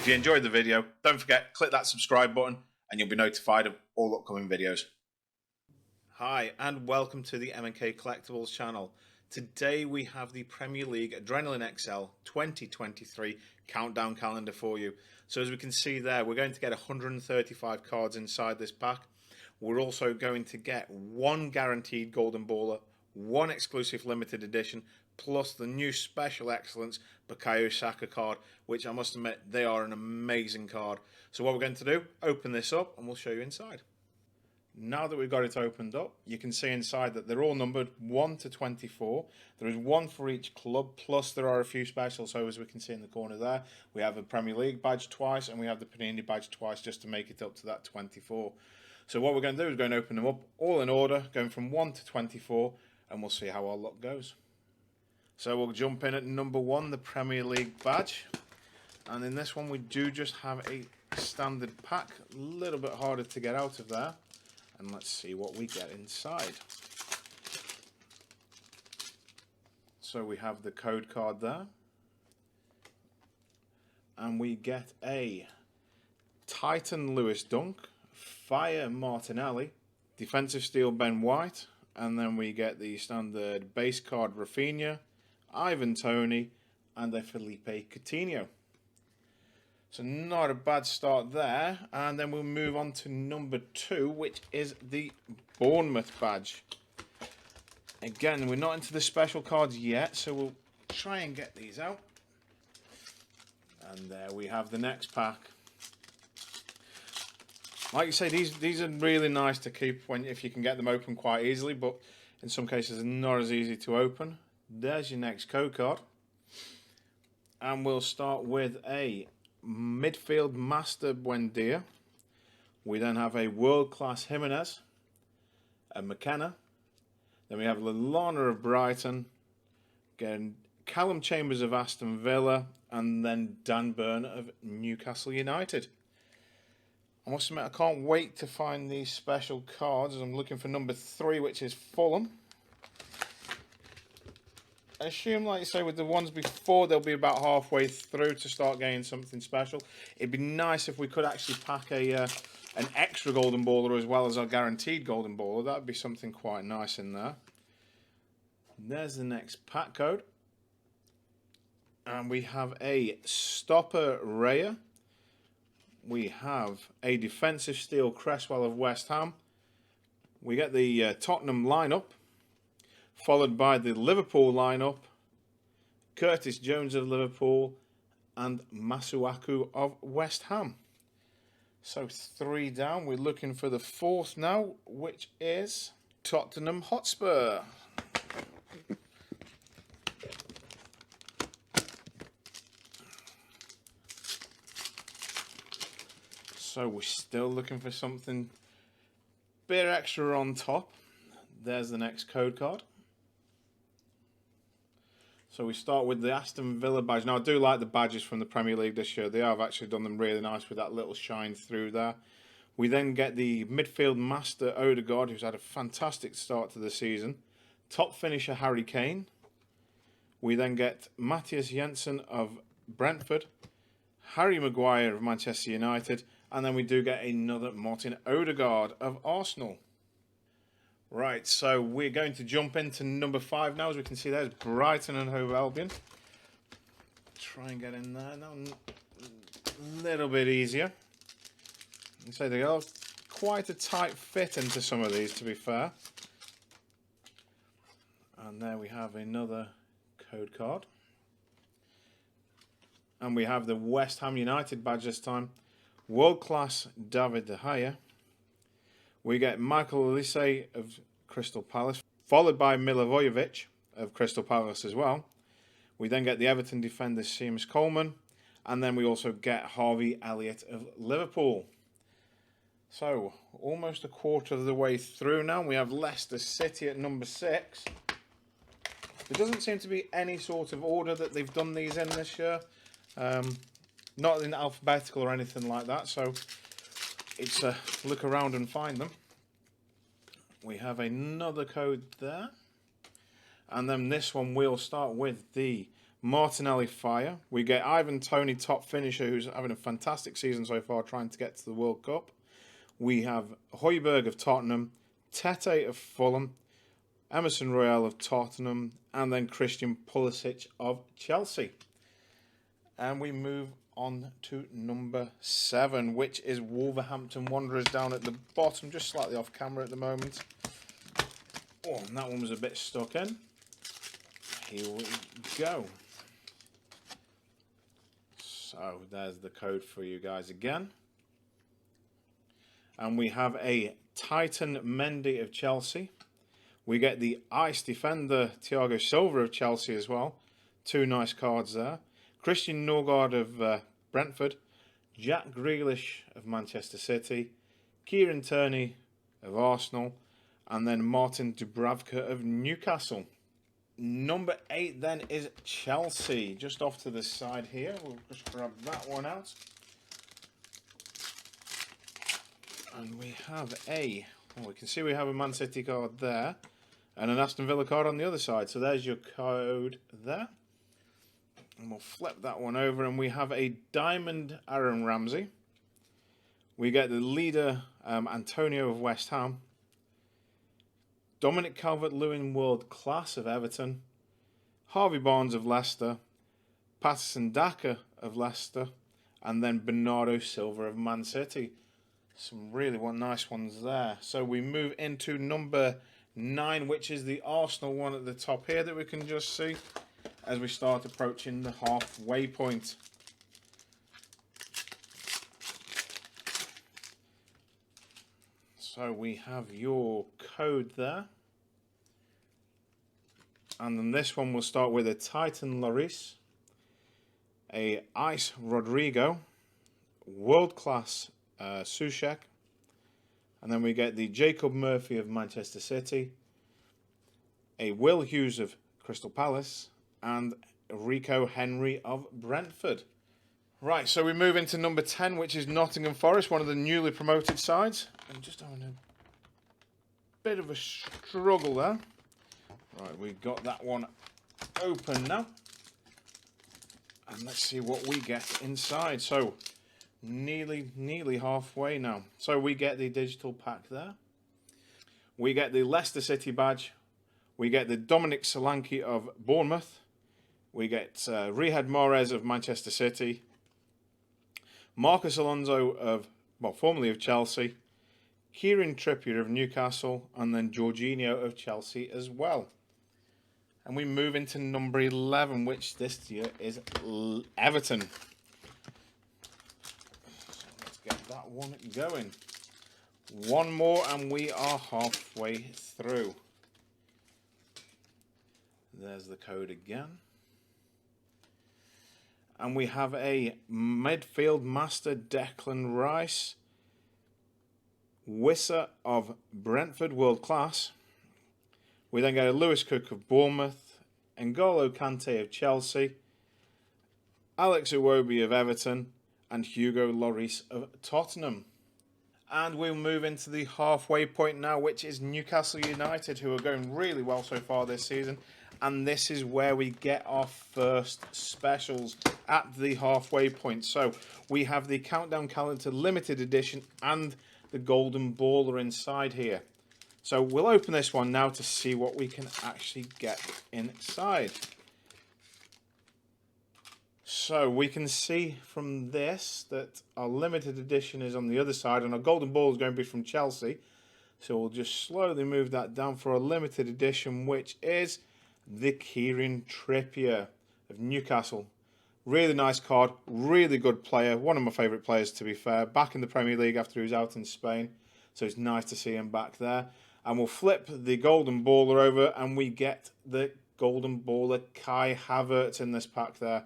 If you enjoyed the video, don't forget, click that subscribe button and you'll be notified of all upcoming videos. Hi and welcome to the M&K Collectibles channel. Today we have the Premier League Adrenalyn XL 2023 Countdown Calendar for you. So as we can see there, we're going to get 135 cards inside this pack. We're also going to get one guaranteed Golden Baller, one exclusive limited edition, plus the new Special Excellence Bakayo Saka card, which I must admit, they are an amazing card. So what we're going to do, open this up and we'll show you inside. Now that we've got it opened up, you can see inside that they're all numbered 1 to 24. There is one for each club, plus there are a few specials. So as we can see in the corner there, we have a Premier League badge twice and we have the Panini badge twice, just to make it up to that 24. So what we're going to do is going to open them up all in order, going from 1 to 24, and we'll see how our luck goes. So we'll jump in at number 1, the Premier League badge. And in this one we do just have a standard pack, a little bit harder to get out of there. And let's see what we get inside. So we have the code card there. And we get a Titan Lewis Dunk, Fire Martinelli, Defensive Steel Ben White, and then we get the standard base card Rafinha, Ivan Toney, and a Felipe Coutinho. So not a bad start there. And then we'll move on to number 2, which is the Bournemouth badge. Again, we're not into the special cards yet, so we'll try and get these out. And there we have the next pack. Like you say, these are really nice to keep if you can get them open quite easily, but in some cases they're not as easy to open. There's your next code card. And we'll start with a Midfield Master Buendia. We then have a World Class Jimenez, a McKenna. Then we have Lallana of Brighton, again Callum Chambers of Aston Villa, and then Dan Burn of Newcastle United. I must admit, I can't wait to find these special cards. I'm looking for number 3, which is Fulham. I assume, like you say, with the ones before, they'll be about halfway through to start getting something special. It'd be nice if we could actually pack an extra Golden Baller as well as our guaranteed Golden Baller. That would be something quite nice in there. There's the next pack code. And we have a Stopper Raya. We have a Defensive Steel Cresswell of West Ham. We get the Tottenham lineup, followed by the Liverpool lineup, Curtis Jones of Liverpool, and Masuaku of West Ham. So 3 down. We're looking for the 4th now, which is Tottenham Hotspur. So we're still looking for something a bit extra on top. There's the next code card. So we start with the Aston Villa badge. Now I do like the badges from the Premier League this year. They have actually done them really nice with that little shine through there. We then get the Midfield Master Odegaard, who's had a fantastic start to the season. Top finisher Harry Kane. We then get Matthias Jensen of Brentford, Harry Maguire of Manchester United, and then we do get another Martin Odegaard of Arsenal. Right, so we're going to jump into number 5 now. As we can see, there's Brighton and Hove Albion. Try and get in there now. A little bit easier. You say they have quite a tight fit into some of these, to be fair. And there we have another code card. And we have the West Ham United badge this time. World Class David De Gea. We get Michael Olise of Crystal Palace, followed by Milivojevic of Crystal Palace as well. We then get the Everton defender Seamus Coleman, and then we also get Harvey Elliott of Liverpool. So, almost a quarter of the way through now. We have Leicester City at number 6. There doesn't seem to be any sort of order that they've done these in this year. Not in alphabetical or anything like that, so it's a look around and find them. We have another code there. And then this one we'll start with the Martinelli Fire. We get Ivan Toney, top finisher, who's having a fantastic season so far, trying to get to the World Cup. We have Højbjerg of Tottenham, Tete of Fulham, Emerson Royale of Tottenham, and then Christian Pulisic of Chelsea. And we move on to number 7, which is Wolverhampton Wanderers down at the bottom, just slightly off camera at the moment. Oh, and that one was a bit stuck in. Here we go. So there's the code for you guys again. And we have a Titan Mendy of Chelsea. We get the Ice Defender Thiago Silva of Chelsea as well. 2 nice cards there. Christian Norgard of Brentford. Jack Grealish of Manchester City. Kieran Trippier of Arsenal. And then Martin Dubravka of Newcastle. Number 8 then is Chelsea. Just off to the side here. We'll just grab that one out. And we have we can see we have a Man City card there. And an Aston Villa card on the other side. So there's your code there. And we'll flip that one over. And we have a Diamond Aaron Ramsey. We get the leader Antonio of West Ham. Dominic Calvert-Lewin World Class of Everton. Harvey Barnes of Leicester. Patterson Daka of Leicester. And then Bernardo Silva of Man City. Some really nice ones there. So we move into number 9, which is the Arsenal one at the top here that we can just see as we start approaching the halfway point. So we have your code there. And then this one will start with a Titan Lloris, a Ice Rodrigo, World Class Soucek, and then we get the Jacob Murphy of Manchester City, a Will Hughes of Crystal Palace, and Rico Henry of Brentford. Right, so we move into number 10, which is Nottingham Forest, one of the newly promoted sides. I'm just having a bit of a struggle there. Right, we've got that one open now. And let's see what we get inside. So, nearly halfway now. So we get the digital pack there. We get the Leicester City badge. We get the Dominic Solanke of Bournemouth. We get Riyad Mahrez of Manchester City. Marcus Alonso of, formerly of Chelsea. Kieran Trippier of Newcastle. And then Jorginho of Chelsea as well. And we move into number 11, which this year is Everton. Get that one going. One more and we are halfway through. There's the code again. And we have a midfield master Declan Rice. Wissa of Brentford World Class. We then get a Lewis Cook of Bournemouth. N'Golo Kante of Chelsea. Alex Iwobi of Everton. And Hugo Lloris of Tottenham. And we'll move into the halfway point now, which is Newcastle United, who are going really well so far this season. And this is where we get our first specials at the halfway point. So we have the Countdown Calendar Limited Edition and the Golden Baller inside here. So we'll open this one now to see what we can actually get inside. So we can see from this that our limited edition is on the other side and our golden ball is going to be from Chelsea. So we'll just slowly move that down for a limited edition, which is the Kieran Trippier of Newcastle. Really nice card, really good player. One of my favourite players, to be fair. Back in the Premier League after he was out in Spain. So it's nice to see him back there. And we'll flip the golden baller over and we get the golden baller Kai Havertz in this pack there.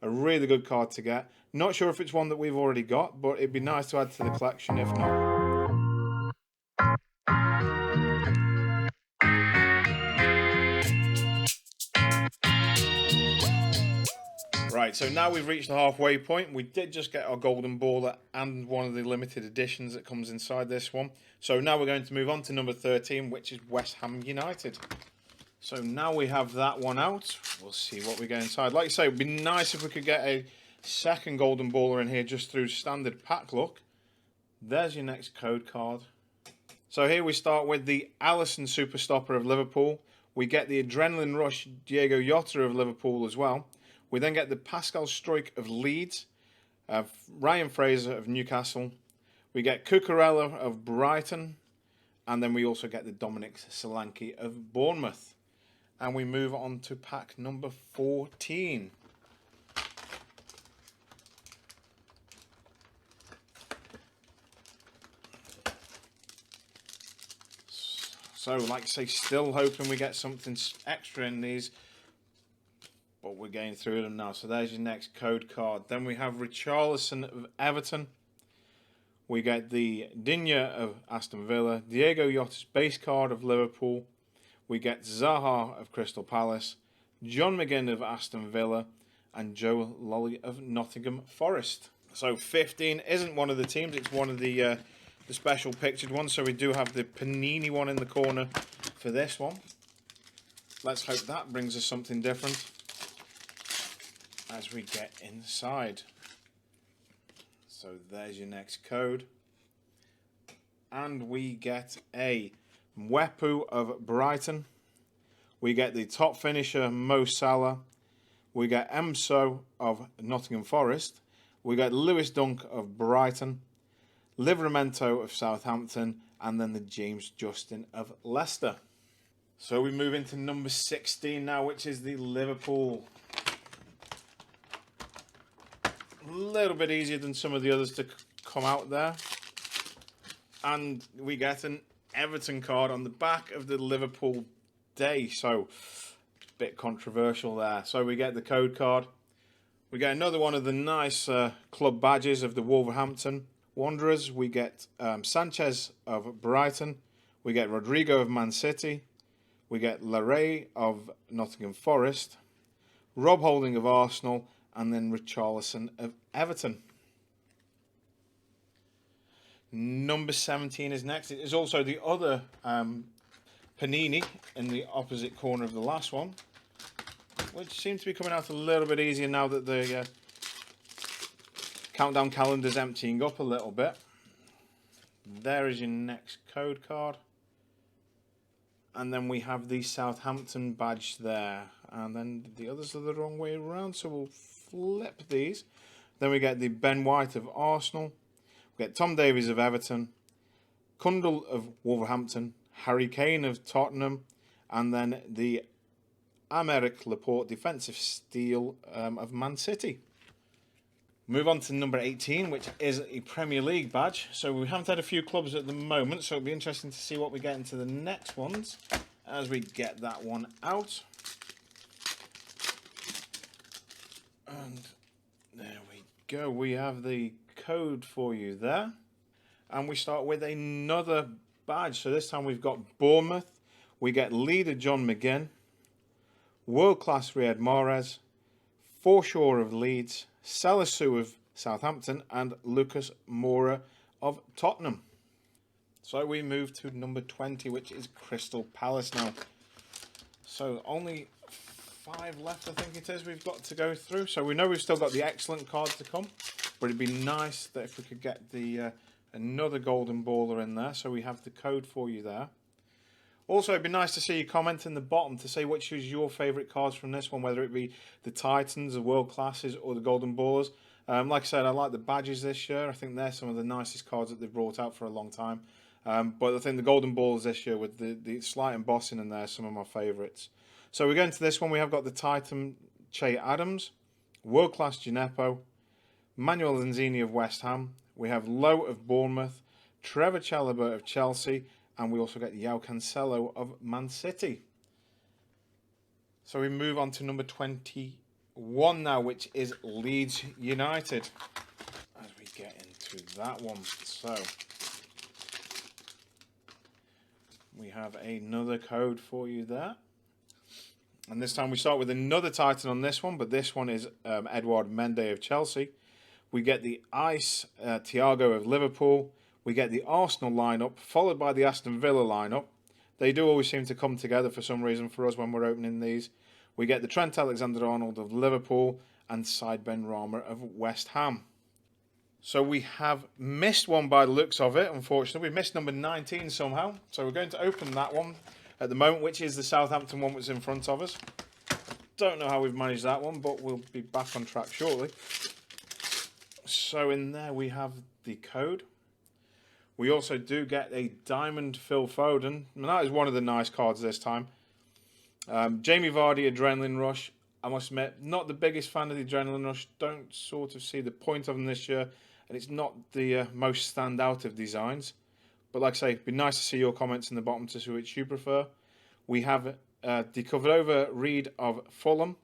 A really good card to get. Not sure if it's one that we've already got, but it'd be nice to add to the collection if not. Right, so now we've reached the halfway point. We did just get our golden baller and one of the limited editions that comes inside this one. So now we're going to move on to number 13, which is West Ham United. So now we have that one out. We'll see what we get inside. Like I say, it would be nice if we could get a second golden baller in here just through standard pack luck. There's your next code card. So here we start with the Alisson Super Stopper of Liverpool. We get the Adrenalyn Rush Diogo Jota of Liverpool as well. We then get the Pascal Struijk of Leeds, Ryan Fraser of Newcastle. We get Cucurella of Brighton. And then we also get the Dominic Solanke of Bournemouth. And we move on to pack number 14. So, like I say, still hoping we get something extra in these. But we're getting through them now. So there's your next code card. Then we have Richarlison of Everton. We get the Digne of Aston Villa. Diogo Jota's base card of Liverpool. We get Zaha of Crystal Palace. John McGinn of Aston Villa. And Joe Lolly of Nottingham Forest. So 15 isn't one of the teams. It's one of the special pictured ones. So we do have the Panini one in the corner for this one. Let's hope that brings us something different as we get inside. So there's your next code. And we get a Mwepu of Brighton. We get the top finisher Mo Salah. We get Emso of Nottingham Forest. We get Lewis Dunk of Brighton. Livramento of Southampton. And then the James Justin of Leicester. So we move into number 16 now, which is the Liverpool. A little bit easier than some of the others to come out there. And we get an Everton card on the back of the Liverpool day. So, a bit controversial there. So we get the code card. We get another one of the nice club badges of the Wolverhampton Wanderers. We get Sanchez of Brighton. We get Rodrigo of Man City. We get Larray of Nottingham Forest. Rob Holding of Arsenal. And then Richarlison of Everton. Number 17 is next. It is also the other Panini in the opposite corner of the last one, which seems to be coming out a little bit easier now that the countdown calendar is emptying up a little bit. There is your next code card. And then we have the Southampton badge there. And then the others are the wrong way around, so we'll flip these. Then we get the Ben White of Arsenal. We get Tom Davies of Everton. Kundal of Wolverhampton. Harry Kane of Tottenham. And then the Aymeric Laporte defensive steel of Man City. Move on to number 18, which is a Premier League badge. So we haven't had a few clubs at the moment, so it'll be interesting to see what we get into the next ones as we get that one out. And there we go. We have the code for you there. And we start with another badge. So this time we've got Bournemouth. We get leader John McGinn. World class Riyad Mahrez. Forshaw of Leeds. Salisu of Southampton. And Lucas Moura of Tottenham. So we move to number 20, which is Crystal Palace now. So only 5 left, I think it is, we've got to go through. So we know we've still got the excellent cards to come, but it'd be nice that if we could get the another golden baller in there. So we have the code for you there. Also, it'd be nice to see you comment in the bottom to say which is your favourite cards from this one, whether it be the Titans, the World Classes, or the Golden Ballers. Like I said, I like the badges this year. I think they're some of the nicest cards that they've brought out for a long time. But I think the Golden Balls this year with the slight embossing in there are some of my favourites. So we go into this one. We have got the Titan Che Adams, World Class Gineppo, Manuel Lanzini of West Ham. We have Lowe of Bournemouth, Trevor Chalobah of Chelsea, and we also get João Cancelo of Man City. So we move on to number 21 now, which is Leeds United. As we get into that one. So we have another code for you there. And this time we start with another Titan on this one, but this one is Edouard Mendy of Chelsea. We get the Ice Thiago of Liverpool. We get the Arsenal lineup, followed by the Aston Villa lineup. They do always seem to come together for some reason for us when we're opening these. We get the Trent Alexander-Arnold of Liverpool and Said Benrahma of West Ham. So we have missed one by the looks of it, unfortunately. We missed number 19 somehow. So we're going to open that one at the moment, which is the Southampton one that's in front of us. Don't know how we've managed that one, but we'll be back on track shortly. So in there we have the code. We also do get a Diamond Phil Foden. And that is one of the nice cards this time. Jamie Vardy, Adrenalyn Rush. I must admit, not the biggest fan of the Adrenalyn Rush. Don't sort of see the point of them this year. And it's not the most standout of designs. But like I say, it'd be nice to see your comments in the bottom to see which you prefer. We have the covered over Reed of Fulham,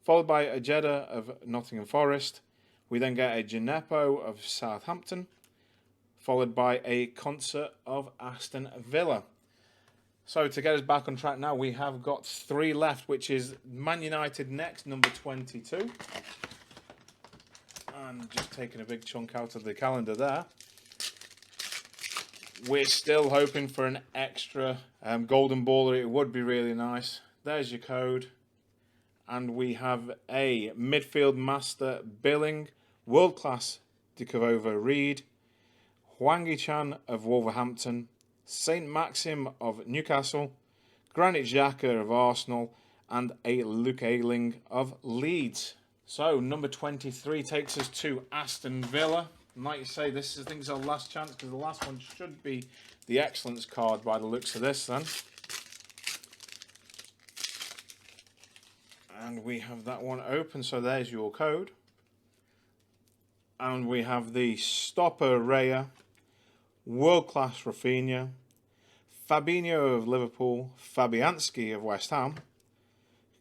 followed by a Jeddah of Nottingham Forest. We then get a Gineppo of Southampton, followed by a Concert of Aston Villa. So to get us back on track now, we have got 3 left, which is Man United next, number 22. And just taking a big chunk out of the calendar there. We're still hoping for an extra golden baller. It would be really nice. There's your code. And we have a midfield master Billing, world class Dikova Reed, Hwang-Hee-Chan of Wolverhampton, Saint Maxim of Newcastle, Granit Xhaka of Arsenal, and a Luke Ayling of Leeds. So number 23 takes us to Aston Villa. And like you say, this is, I think, is our last chance, because the last one should be the Excellence card by the looks of this then. And we have that one open, so there's your code. And we have the Stopper Raya, World Class Rafinha, Fabinho of Liverpool, Fabianski of West Ham,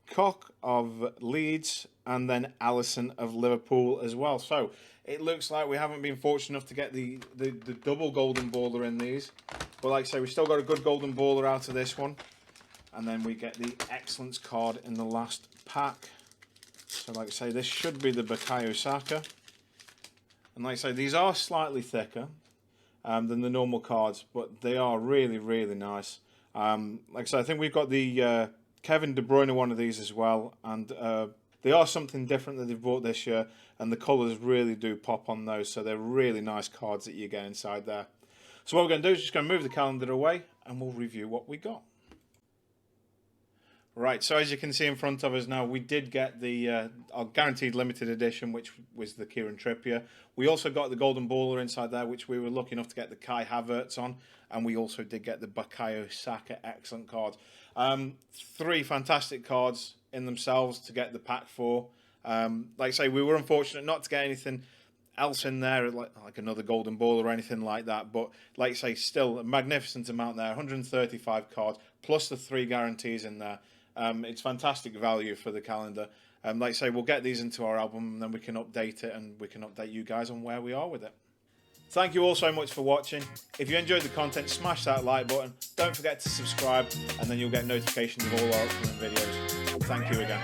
Koch of Leeds, and then Alisson of Liverpool as well. So it looks like we haven't been fortunate enough to get the double golden baller in these. But like I say, we still got a good golden baller out of this one. And then we get the Excellence card in the last pack. So like I say, this should be the Bakayo Saka. And like I say, these are slightly thicker than the normal cards, but they are really, really nice. Like I say, I think we've got the Kevin De Bruyne one of these as well. And they are something different that they've brought this year. And the colours really do pop on those. So they're really nice cards that you get inside there. So what we're going to do is just going to move the calendar away and we'll review what we got. Right, so as you can see in front of us now, we did get the our guaranteed limited edition, which was the Kieran Trippier. We also got the golden baller inside there, which we were lucky enough to get the Kai Havertz on. And we also did get the Bakayo Saka Excellent card. 3 fantastic cards in themselves to get the pack for. Like I say, we were unfortunate not to get anything else in there, like another golden ball or anything like that. But like I say, still a magnificent amount there. 135 cards, plus the 3 guarantees in there. It's fantastic value for the calendar. Like I say, we'll get these into our album and then we can update it and we can update you guys on where we are with it. Thank you all so much for watching. If you enjoyed the content, smash that like button. Don't forget to subscribe and then you'll get notifications of all our upcoming videos. Thank you again.